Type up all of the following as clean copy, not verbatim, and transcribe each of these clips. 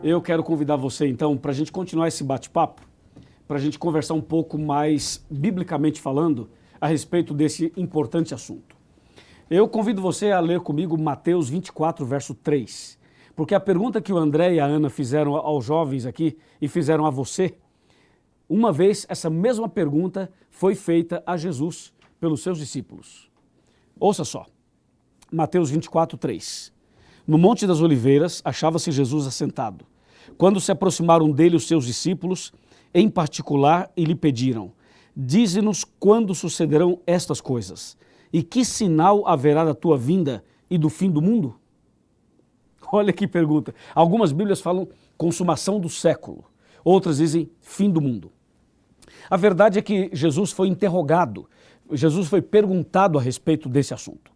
Eu quero convidar você, então, para a gente continuar esse bate-papo, para a gente conversar um pouco mais, biblicamente falando, a respeito desse importante assunto. Eu convido você a ler comigo Mateus 24, verso 3, porque a pergunta que o André e a Ana fizeram aos jovens aqui e fizeram a você, uma vez essa mesma pergunta foi feita a Jesus pelos seus discípulos. Ouça só, Mateus 24, 3. No Monte das Oliveiras achava-se Jesus assentado. Quando se aproximaram dele os seus discípulos, em particular, e lhe pediram: dize-nos quando sucederão estas coisas, e que sinal haverá da tua vinda e do fim do mundo? Olha que pergunta. Algumas Bíblias falam consumação do século, outras dizem fim do mundo. A verdade é que Jesus foi interrogado, Jesus foi perguntado a respeito desse assunto.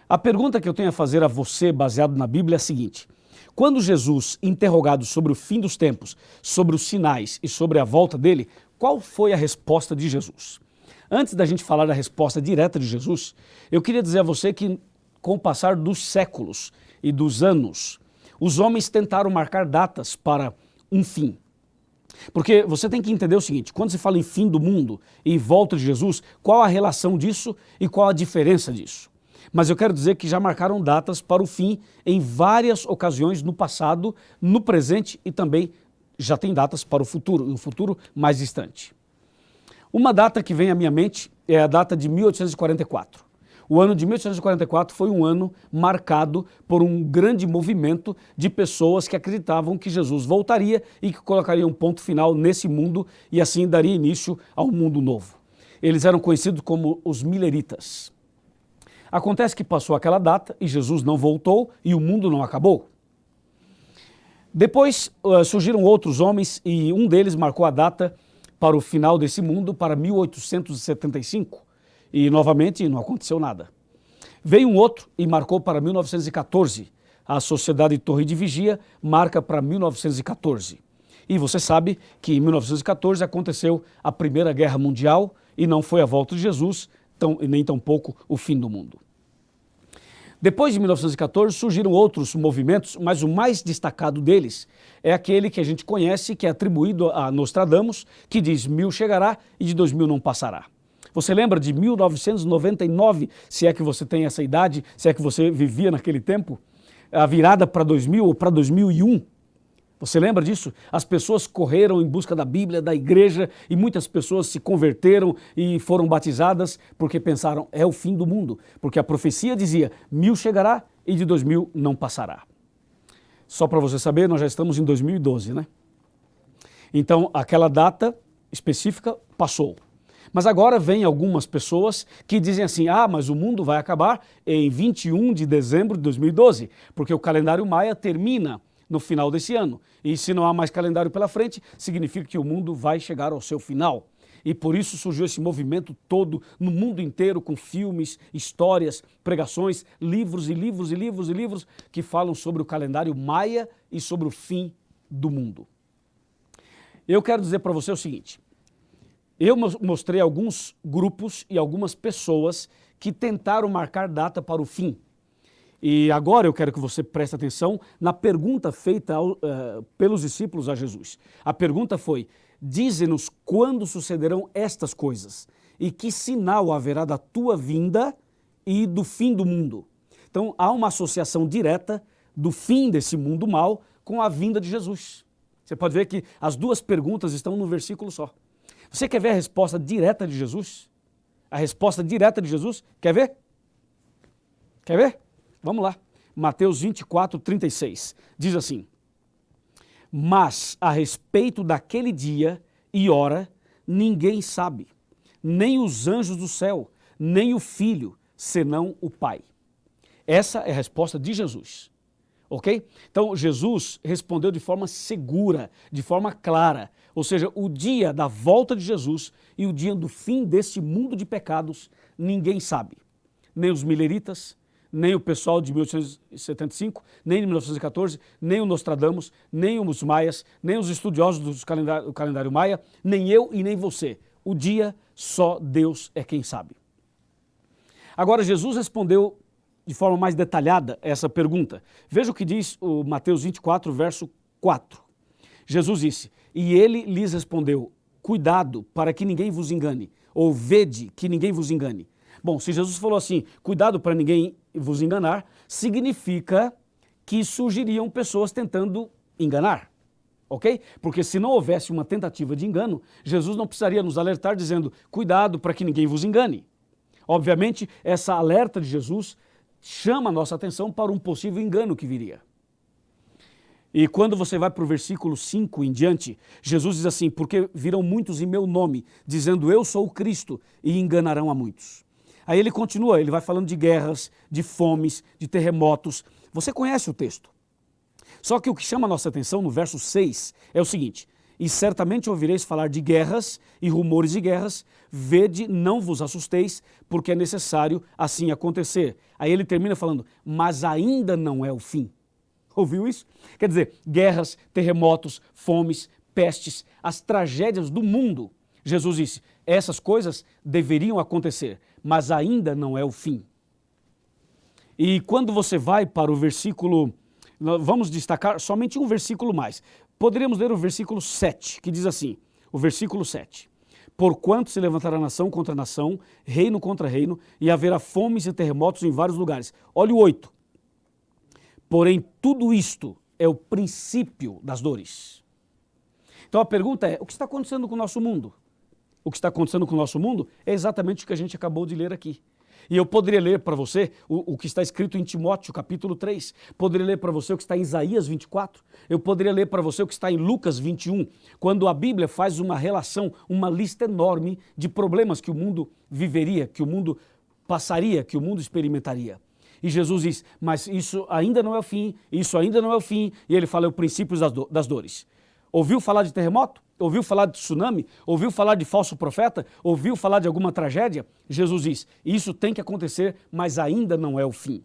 A pergunta que eu tenho a fazer a você, baseado na Bíblia, é a seguinte: quando Jesus, interrogado sobre o fim dos tempos, sobre os sinais e sobre a volta dele, qual foi a resposta de Jesus? Antes da gente falar da resposta direta de Jesus, eu queria dizer a você que, com o passar dos séculos e dos anos, os homens tentaram marcar datas para um fim. Porque você tem que entender o seguinte: quando se fala em fim do mundo e volta de Jesus, qual a relação disso e qual a diferença disso? Mas eu quero dizer que já marcaram datas para o fim em várias ocasiões no passado, no presente e também já tem datas para o futuro, um futuro mais distante. Uma data que vem à minha mente é a data de 1844. O ano de 1844 foi um ano marcado por um grande movimento de pessoas que acreditavam que Jesus voltaria e que colocaria um ponto final nesse mundo e assim daria início ao mundo novo. Eles eram conhecidos como os mileritas. Acontece que passou aquela data e Jesus não voltou e o mundo não acabou. Depois surgiram outros homens e um deles marcou a data para o final desse mundo, para 1875. E novamente não aconteceu nada. Veio um outro e marcou para 1914. A Sociedade Torre de Vigia marca para 1914. E você sabe que em 1914 aconteceu a Primeira Guerra Mundial e não foi a volta de Jesus, nem tampouco o fim do mundo. Depois de 1914 surgiram outros movimentos, mas o mais destacado deles é aquele que a gente conhece, que é atribuído a Nostradamus, que diz 1000 chegará e de 2000 não passará. Você lembra de 1999, se é que você tem essa idade, se é que você vivia naquele tempo? A virada para 2000 ou para 2001? Você lembra disso? As pessoas correram em busca da Bíblia, da igreja, e muitas pessoas se converteram e foram batizadas porque pensaram, é o fim do mundo. Porque a profecia dizia, 1000 chegará e de 2000 não passará. Só para você saber, nós já estamos em 2012, né? Então, aquela data específica passou. Mas agora vem algumas pessoas que dizem assim, mas o mundo vai acabar em 21 de dezembro de 2012, porque o calendário maia termina no final desse ano. E se não há mais calendário pela frente, significa que o mundo vai chegar ao seu final. E por isso surgiu esse movimento todo no mundo inteiro, com filmes, histórias, pregações, livros e livros e livros e livros que falam sobre o calendário maia e sobre o fim do mundo. Eu quero dizer para você o seguinte: eu mostrei alguns grupos e algumas pessoas que tentaram marcar data para o fim. E agora eu quero que você preste atenção na pergunta feita pelos discípulos a Jesus. A pergunta foi: dize-nos quando sucederão estas coisas e que sinal haverá da tua vinda e do fim do mundo. Então há uma associação direta do fim desse mundo mal com a vinda de Jesus. Você pode ver que as duas perguntas estão num versículo só. Você quer ver a resposta direta de Jesus? A resposta direta de Jesus? Quer ver? Quer ver? Vamos lá. Mateus 24, 36. Diz assim: mas a respeito daquele dia e hora, ninguém sabe, nem os anjos do céu, nem o Filho, senão o Pai. Essa é a resposta de Jesus. Ok? Então, Jesus respondeu de forma segura, de forma clara. Ou seja, o dia da volta de Jesus e o dia do fim deste mundo de pecados, ninguém sabe. Nem os mileritas, nem o pessoal de 1875, nem de 1914, nem o Nostradamus, nem os maias, nem os estudiosos do calendário maia, nem eu e nem você. O dia, só Deus é quem sabe. Agora, Jesus respondeu de forma mais detalhada essa pergunta. Veja o que diz o Mateus 24, verso 4. Jesus disse, e ele lhes respondeu, cuidado para que ninguém vos engane, ou vede que ninguém vos engane. Bom, se Jesus falou assim, cuidado para ninguém vos enganar, significa que surgiriam pessoas tentando enganar, ok? Porque se não houvesse uma tentativa de engano, Jesus não precisaria nos alertar dizendo, cuidado para que ninguém vos engane. Obviamente, essa alerta de Jesus chama a nossa atenção para um possível engano que viria. E quando você vai para o versículo 5 em diante, Jesus diz assim, porque virão muitos em meu nome, dizendo eu sou o Cristo, e enganarão a muitos. Aí ele continua, ele vai falando de guerras, de fomes, de terremotos. Você conhece o texto. Só que o que chama a nossa atenção no verso 6 é o seguinte, e certamente ouvireis falar de guerras e rumores de guerras, vede, não vos assusteis, porque é necessário assim acontecer. Aí ele termina falando, mas ainda não é o fim. Ouviu isso? Quer dizer, guerras, terremotos, fomes, pestes, as tragédias do mundo. Jesus disse, essas coisas deveriam acontecer, mas ainda não é o fim. E quando você vai para o versículo, vamos destacar somente um versículo mais. Poderíamos ler o versículo 7, que diz assim, o versículo 7. Porquanto se levantará nação contra nação, reino contra reino, e haverá fomes e terremotos em vários lugares. Olha o 8. Porém, tudo isto é o princípio das dores. Então a pergunta é, o que está acontecendo com o nosso mundo? O que está acontecendo com o nosso mundo é exatamente o que a gente acabou de ler aqui. E eu poderia ler para você o que está escrito em Timóteo, capítulo 3. Poderia ler para você o que está em Isaías 24. Eu poderia ler para você o que está em Lucas 21, quando a Bíblia faz uma relação, uma lista enorme de problemas que o mundo viveria, que o mundo passaria, que o mundo experimentaria. E Jesus diz, mas isso ainda não é o fim, isso ainda não é o fim. E ele fala, é o princípio das dores. Ouviu falar de terremoto? Ouviu falar de tsunami? Ouviu falar de falso profeta? Ouviu falar de alguma tragédia? Jesus diz, isso tem que acontecer, mas ainda não é o fim.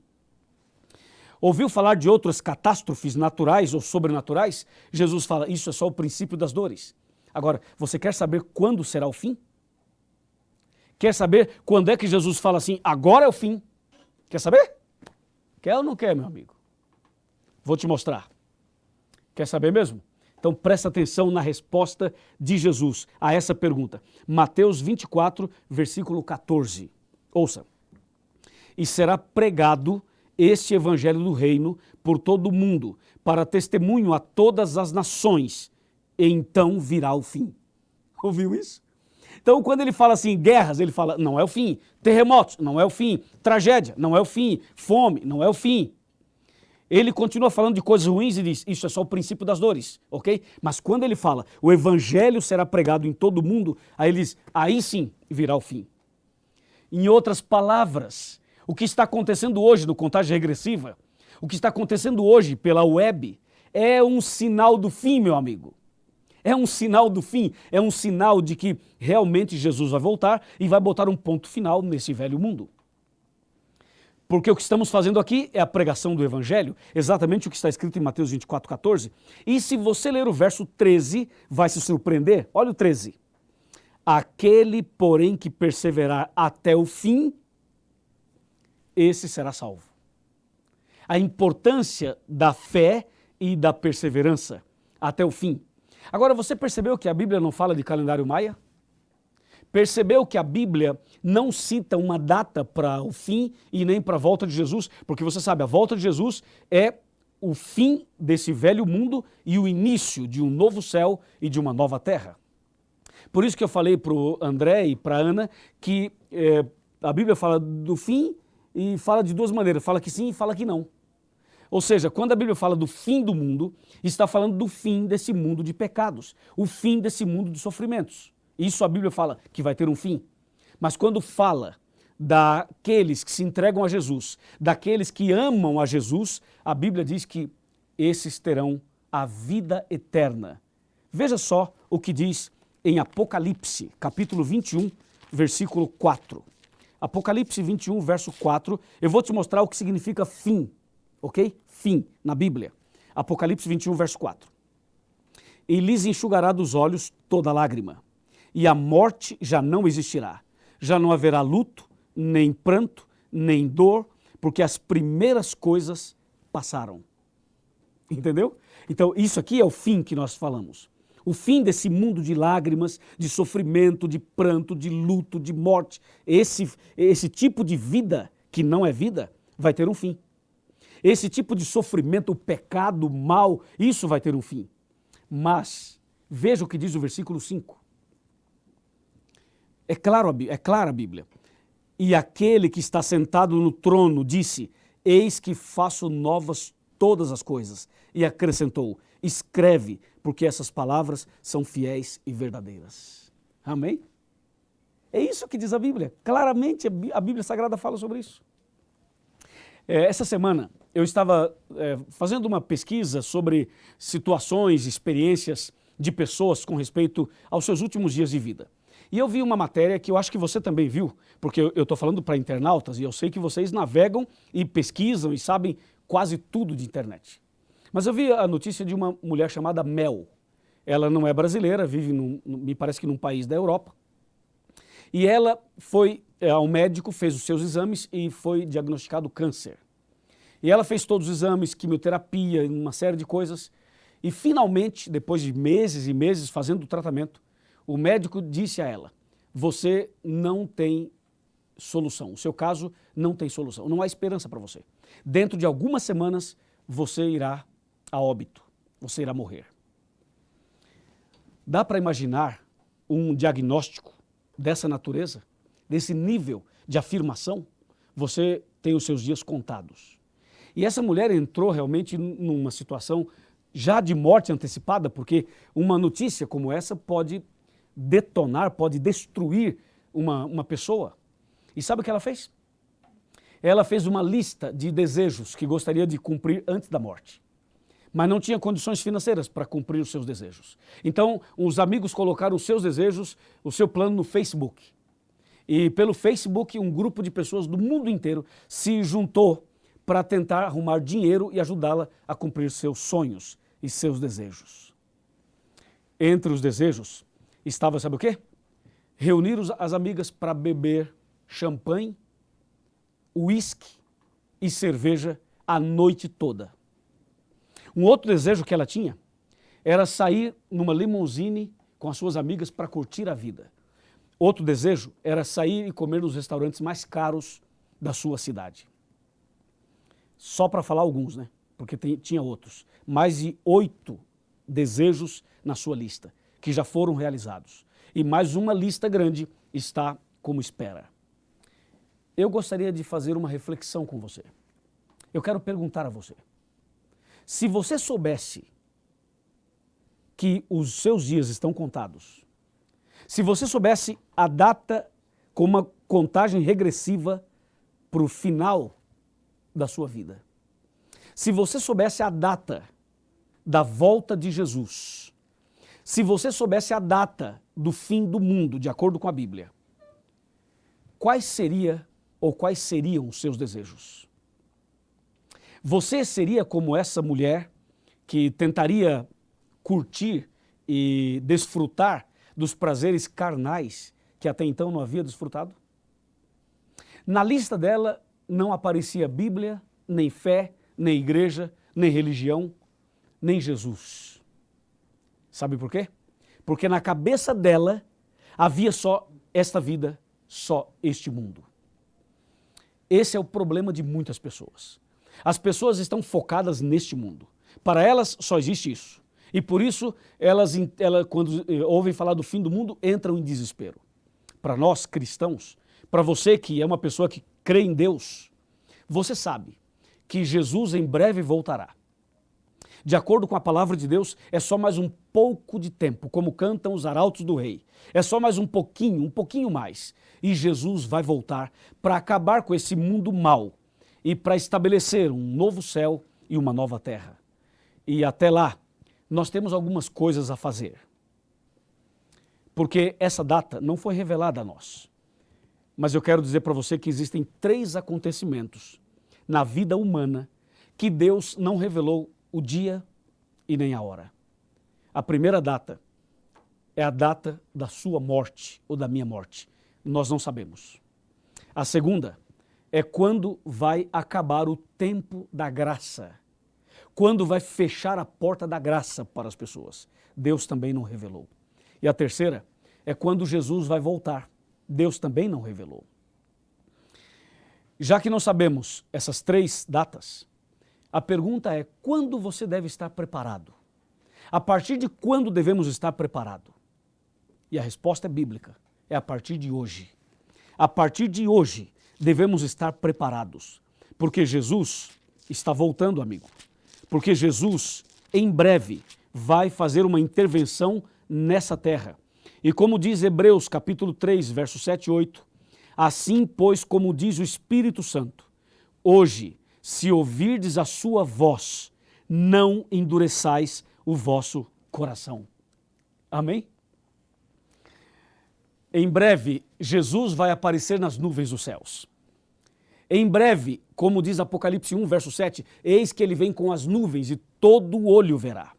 Ouviu falar de outras catástrofes naturais ou sobrenaturais? Jesus fala, isso é só o princípio das dores. Agora, você quer saber quando será o fim? Quer saber quando é que Jesus fala assim, agora é o fim? Quer saber? Quer ou não quer, meu amigo? Vou te mostrar. Quer saber mesmo? Então presta atenção na resposta de Jesus a essa pergunta. Mateus 24, versículo 14. Ouça. E será pregado este evangelho do reino por todo o mundo, para testemunho a todas as nações, e então virá o fim. Ouviu isso? Então, quando ele fala assim, guerras, ele fala, não é o fim. Terremotos, não é o fim. Tragédia, não é o fim. Fome, não é o fim. Ele continua falando de coisas ruins e diz, isso é só o princípio das dores, ok? Mas quando ele fala, o evangelho será pregado em todo o mundo, aí ele diz, aí sim virá o fim. Em outras palavras, o que está acontecendo hoje no Contagem Regressiva, o que está acontecendo hoje pela web, é um sinal do fim, meu amigo. É um sinal do fim, é um sinal de que realmente Jesus vai voltar e vai botar um ponto final nesse velho mundo. Porque o que estamos fazendo aqui é a pregação do Evangelho, exatamente o que está escrito em Mateus 24, 14. E se você ler o verso 13, vai se surpreender. Olha o 13. Aquele, porém, que perseverar até o fim, esse será salvo. A importância da fé e da perseverança até o fim. Agora, você percebeu que a Bíblia não fala de calendário maia? Percebeu que a Bíblia não cita uma data para o fim e nem para a volta de Jesus? Porque você sabe, a volta de Jesus é o fim desse velho mundo e o início de um novo céu e de uma nova terra. Por isso que eu falei para o André e para a Ana que a Bíblia fala do fim e fala de duas maneiras, fala que sim e fala que não. Ou seja, quando a Bíblia fala do fim do mundo, está falando do fim desse mundo de pecados, o fim desse mundo de sofrimentos. Isso a Bíblia fala que vai ter um fim. Mas quando fala daqueles que se entregam a Jesus, daqueles que amam a Jesus, a Bíblia diz que esses terão a vida eterna. Veja só o que diz em Apocalipse, capítulo 21, versículo 4. Apocalipse 21, verso 4. Eu vou te mostrar o que significa fim, ok? Fim, na Bíblia. Apocalipse 21, verso 4. E lhes enxugará dos olhos toda lágrima, e a morte já não existirá. Já não haverá luto, nem pranto, nem dor, porque as primeiras coisas passaram. Entendeu? Então, isso aqui é o fim que nós falamos. O fim desse mundo de lágrimas, de sofrimento, de pranto, de luto, de morte. Esse tipo de vida, que não é vida, vai ter um fim. Esse tipo de sofrimento, o pecado, o mal, isso vai ter um fim. Mas, veja o que diz o versículo 5. É clara a Bíblia. E aquele que está sentado no trono disse: eis que faço novas todas as coisas. E acrescentou: escreve, porque essas palavras são fiéis e verdadeiras. Amém? É isso que diz a Bíblia. Claramente a Bíblia Sagrada fala sobre isso. Essa semana eu estava fazendo uma pesquisa sobre situações, experiências de pessoas com respeito aos seus últimos dias de vida. E eu vi uma matéria que eu acho que você também viu, porque eu estou falando para internautas e eu sei que vocês navegam e pesquisam e sabem quase tudo de internet. Mas eu vi a notícia de uma mulher chamada Mel. Ela não é brasileira, vive, me parece que num país da Europa. E ela foi ao médico, fez os seus exames e foi diagnosticado câncer. E ela fez todos os exames, quimioterapia, uma série de coisas. E finalmente, depois de meses e meses fazendo o tratamento, o médico disse a ela: você não tem solução, o seu caso não tem solução, não há esperança para você. Dentro de algumas semanas você irá a óbito, você irá morrer. Dá para imaginar um diagnóstico dessa natureza, desse nível de afirmação? Você tem os seus dias contados. E essa mulher entrou realmente numa situação já de morte antecipada, porque uma notícia como essa pode detonar, pode destruir uma pessoa. E sabe o que ela fez? Ela fez uma lista de desejos que gostaria de cumprir antes da morte, mas não tinha condições financeiras para cumprir os seus desejos. Então, os amigos colocaram os seus desejos, o seu plano no Facebook. E pelo Facebook, um grupo de pessoas do mundo inteiro se juntou para tentar arrumar dinheiro e ajudá-la a cumprir seus sonhos e seus desejos. Entre os desejos estava, sabe o quê? Reunir as amigas para beber champanhe, uísque e cerveja a noite toda. Um outro desejo que ela tinha era sair numa limusine com as suas amigas para curtir a vida. Outro desejo era sair e comer nos restaurantes mais caros da sua cidade. Só para falar alguns, né? Porque tinha outros. Mais de 8 desejos na sua lista, que já foram realizados. E mais uma lista grande está como espera. Eu gostaria de fazer uma reflexão com você. Eu quero perguntar a você: se você soubesse que os seus dias estão contados, se você soubesse a data com uma contagem regressiva para o final da sua vida, se você soubesse a data da volta de Jesus, se você soubesse a data do fim do mundo, de acordo com a Bíblia, quais seriam os seus desejos? Você seria como essa mulher que tentaria curtir e desfrutar dos prazeres carnais que até então não havia desfrutado? Na lista dela não aparecia Bíblia, nem fé, nem igreja, nem religião, nem Jesus. Sabe por quê? Porque na cabeça dela havia só esta vida, só este mundo. Esse é o problema de muitas pessoas. As pessoas estão focadas neste mundo. Para elas só existe isso. E por isso, elas quando ouvem falar do fim do mundo, entram em desespero. Para nós cristãos, para você que é uma pessoa que crê em Deus, você sabe que Jesus em breve voltará. De acordo com a palavra de Deus, é só mais um pouco de tempo, como cantam os arautos do rei. É só mais um pouquinho mais. E Jesus vai voltar para acabar com esse mundo mau e para estabelecer um novo céu e uma nova terra. E até lá, nós temos algumas coisas a fazer. Porque essa data não foi revelada a nós. Mas eu quero dizer para você que existem 3 acontecimentos na vida humana que Deus não revelou o dia e nem a hora. A primeira data é a data da sua morte ou da minha morte. Nós não sabemos. A segunda é quando vai acabar o tempo da graça. quando vai fechar a porta da graça para as pessoas. Deus também não revelou. E a terceira é quando Jesus vai voltar. Deus também não revelou. Já que não sabemos essas 3 datas, a pergunta é: quando você deve estar preparado? A partir de quando devemos estar preparados? E a resposta é bíblica, é a partir de hoje. A partir de hoje devemos estar preparados, porque Jesus está voltando, amigo. Porque Jesus, em breve, vai fazer uma intervenção nessa terra. E como diz Hebreus capítulo 3, versos 7 e 8, assim, pois, como diz o Espírito Santo, hoje, se ouvirdes a sua voz, não endureçais o vosso coração. Amém? Em breve, Jesus vai aparecer nas nuvens dos céus. Em breve, como diz Apocalipse 1, verso 7, eis que ele vem com as nuvens e todo olho verá.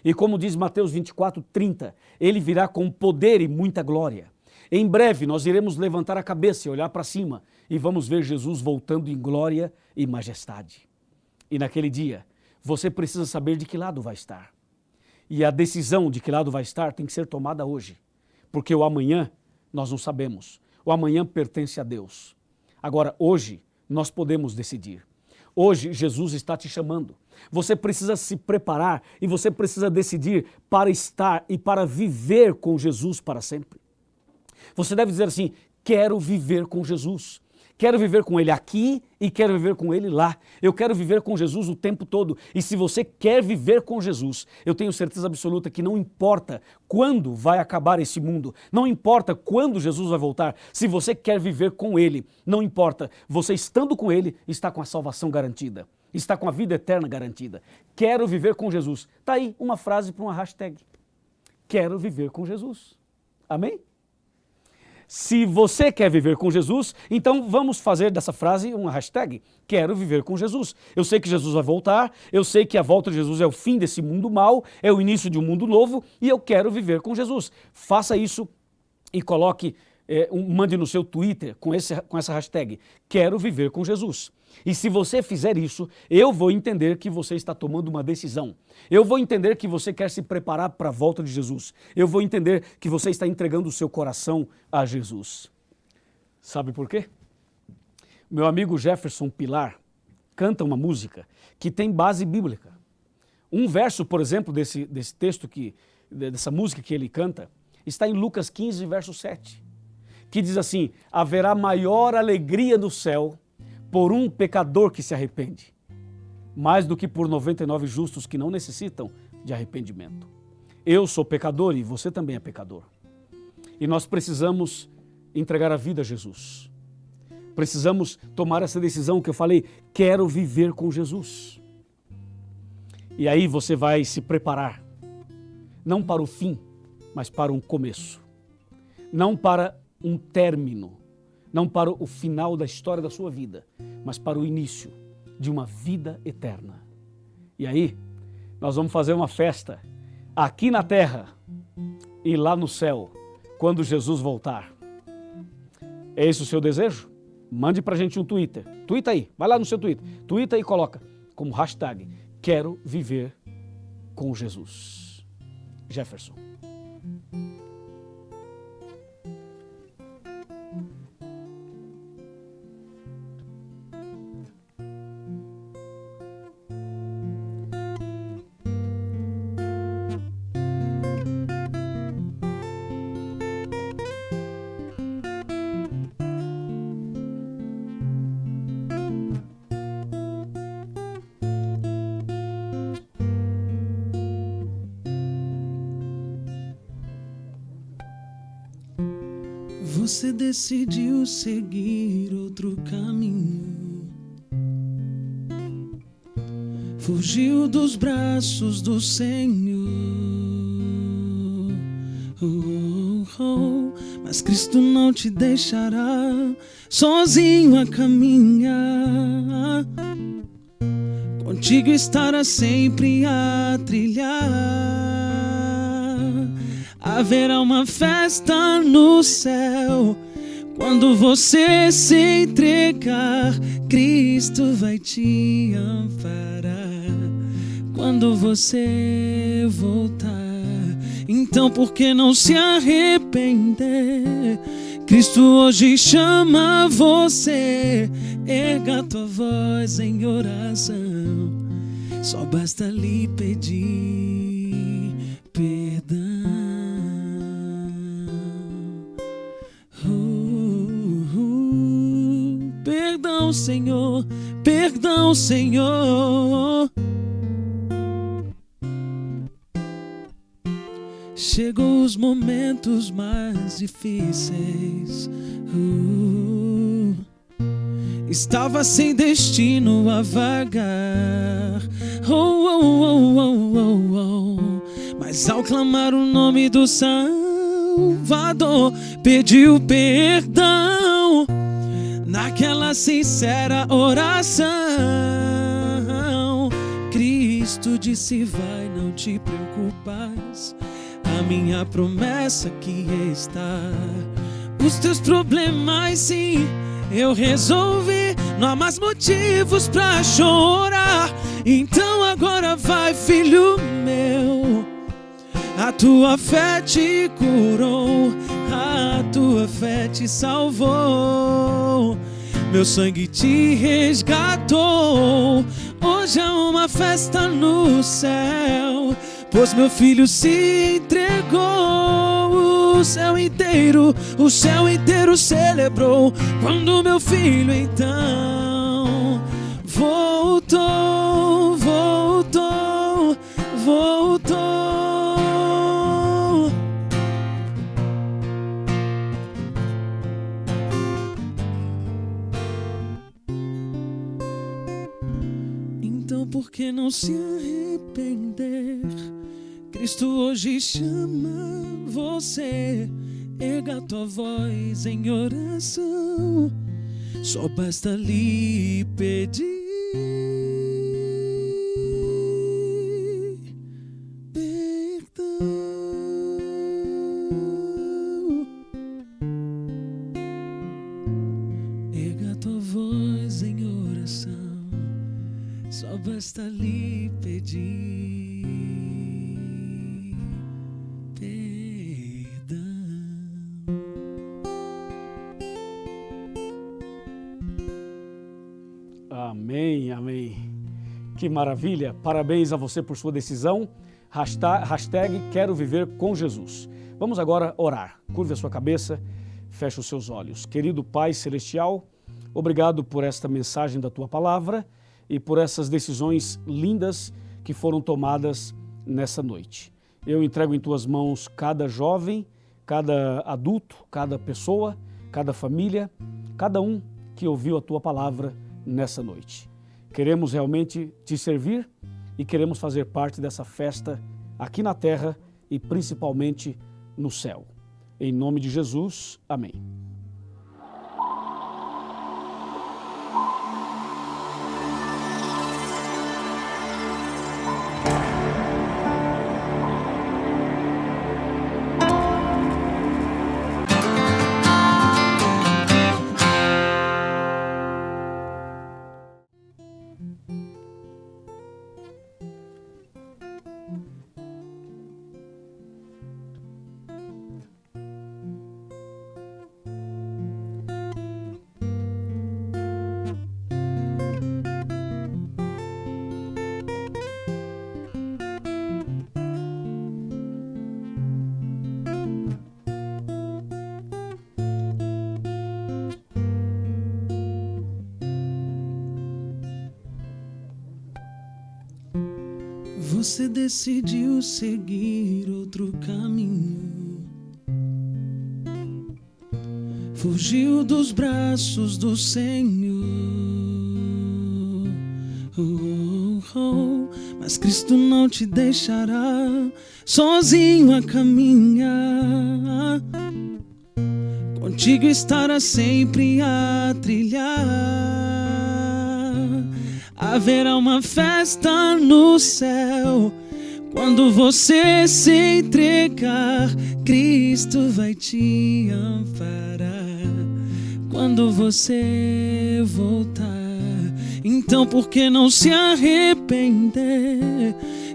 E como diz Mateus 24, 30, ele virá com poder e muita glória. Em breve, nós iremos levantar a cabeça e olhar para cima e vamos ver Jesus voltando em glória e majestade. E naquele dia, você precisa saber de que lado vai estar. E a decisão de que lado vai estar tem que ser tomada hoje, porque o amanhã nós não sabemos. O amanhã pertence a Deus. Agora, hoje, nós podemos decidir. Hoje, Jesus está te chamando. Você precisa se preparar e você precisa decidir para estar e para viver com Jesus para sempre. Você deve dizer assim: quero viver com Jesus. Quero viver com Ele aqui e quero viver com Ele lá. Eu quero viver com Jesus o tempo todo. E se você quer viver com Jesus, eu tenho certeza absoluta que não importa quando vai acabar esse mundo, não importa quando Jesus vai voltar, se você quer viver com Ele, não importa, você estando com Ele, está com a salvação garantida, está com a vida eterna garantida. Quero viver com Jesus. Está aí uma frase para uma hashtag. Quero viver com Jesus. Amém? Se você quer viver com Jesus, então vamos fazer dessa frase uma hashtag. Quero viver com Jesus. Eu sei que Jesus vai voltar, eu sei que a volta de Jesus é o fim desse mundo mau, é o início de um mundo novo e eu quero viver com Jesus. Faça isso e coloque, mande no seu Twitter com essa hashtag. Quero viver com Jesus. E se você fizer isso, eu vou entender que você está tomando uma decisão. Eu vou entender que você quer se preparar para a volta de Jesus. Eu vou entender que você está entregando o seu coração a Jesus. Sabe por quê? Meu amigo Jefferson Pilar canta uma música que tem base bíblica. Um verso, por exemplo, desse texto, dessa música que ele canta, está em Lucas 15, verso 7, que diz assim: haverá maior alegria no céu por um pecador que se arrepende, mais do que por 99 justos que não necessitam de arrependimento. Eu sou pecador e você também é pecador. E nós precisamos entregar a vida a Jesus. Precisamos tomar essa decisão que eu falei: quero viver com Jesus. E aí você vai se preparar, não para o fim, mas para um começo. Não para um término, não para o final da história da sua vida, mas para o início de uma vida eterna. E aí, nós vamos fazer uma festa aqui na terra e lá no céu, quando Jesus voltar. É esse o seu desejo? Mande pra gente um Twitter. Tuita aí, vai lá no seu Twitter. Tuita aí e coloca como hashtag: quero viver com Jesus. Jefferson. Você decidiu seguir outro caminho, fugiu dos braços do Senhor. Mas Cristo não te deixará sozinho a caminhar. Contigo estará sempre a trilhar. Haverá uma festa no céu. Quando você se entregar, Cristo vai te amparar. quando você voltar. Então por que não se arrepender? Cristo hoje chama você. Erga tua voz em oração, só basta lhe pedir perdão. Perdão, Senhor, perdão, Senhor. Chegou os momentos mais difíceis. Estava sem destino a vagar. Mas ao clamar o nome do Salvador, pediu perdão. Naquela sincera oração, Cristo disse: vai, não te preocupas, a minha promessa aqui está. Os teus problemas sim, eu resolvi, não há mais motivos pra chorar. Então agora vai, filho meu, a tua fé te curou, a tua fé te salvou, meu sangue te resgatou. Hoje é uma festa no céu, pois meu filho se entregou. O céu inteiro celebrou quando meu filho então voltou, voltou, voltou. Então por que não se arrepender? Cristo hoje chama você. Erga tua voz em oração, só basta lhe pedir perdão. Erga tua voz em oração, só basta lhe pedir. Amém, amém. Que maravilha. Parabéns a você por sua decisão. Hashtag quero viver com Jesus. Vamos agora orar. Curve a sua cabeça, feche os seus olhos. Querido Pai Celestial, obrigado por esta mensagem da Tua Palavra e por essas decisões lindas que foram tomadas nessa noite. Eu entrego em Tuas mãos cada jovem, cada adulto, cada pessoa, cada família, cada um que ouviu a Tua Palavra nessa noite. Queremos realmente Te servir e queremos fazer parte dessa festa aqui na terra e principalmente no céu. Em nome de Jesus, amém. Você decidiu seguir outro caminho, fugiu dos braços do Senhor. Mas Cristo não te deixará sozinho a caminhar, contigo estará sempre a trilhar. Haverá uma festa no céu quando você se entregar. Cristo vai te amparar quando você voltar. Então por que não se arrepender?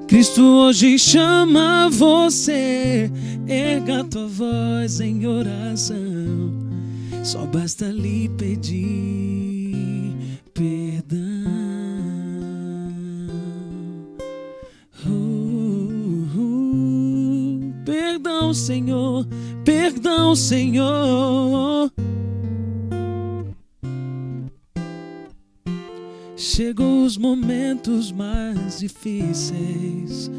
Cristo hoje chama você. Erga tua voz em oração, só basta lhe pedir perdão. Perdão, Senhor, perdão, Senhor. Chegou os momentos mais difíceis.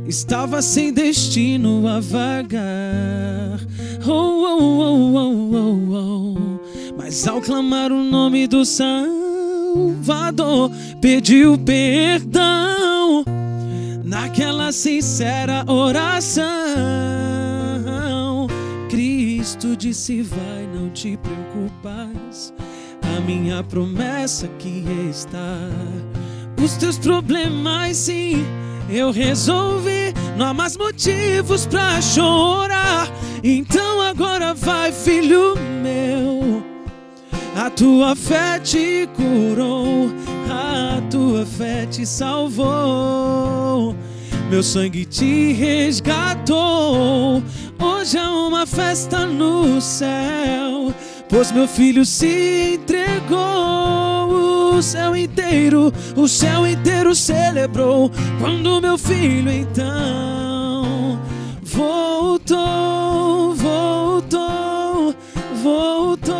Estava sem destino a vagar. Mas ao clamar o nome do Salvador, pediu perdão. Naquela sincera oração, Cristo disse: vai, não te preocupas, a minha promessa aqui está. Os teus problemas sim, eu resolvi, não há mais motivos pra chorar. Então agora vai, filho meu, a tua fé te curou, a tua fé te salvou, meu sangue te resgatou. Hoje há uma festa no céu, pois meu filho se entregou. O céu inteiro celebrou quando meu filho então voltou, voltou, voltou.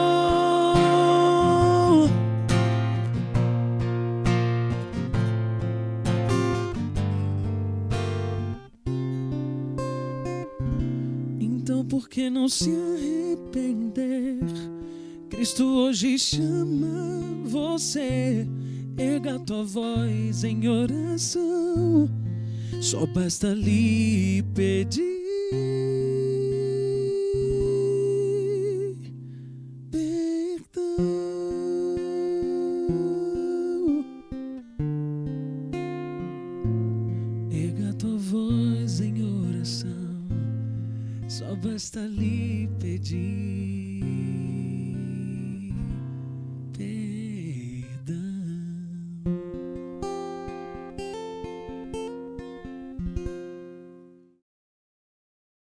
Então por que não se arrepender? Cristo hoje chama você. Erga tua voz em oração, só basta lhe pedir perdão. Erga tua voz em oração, só basta lhe pedir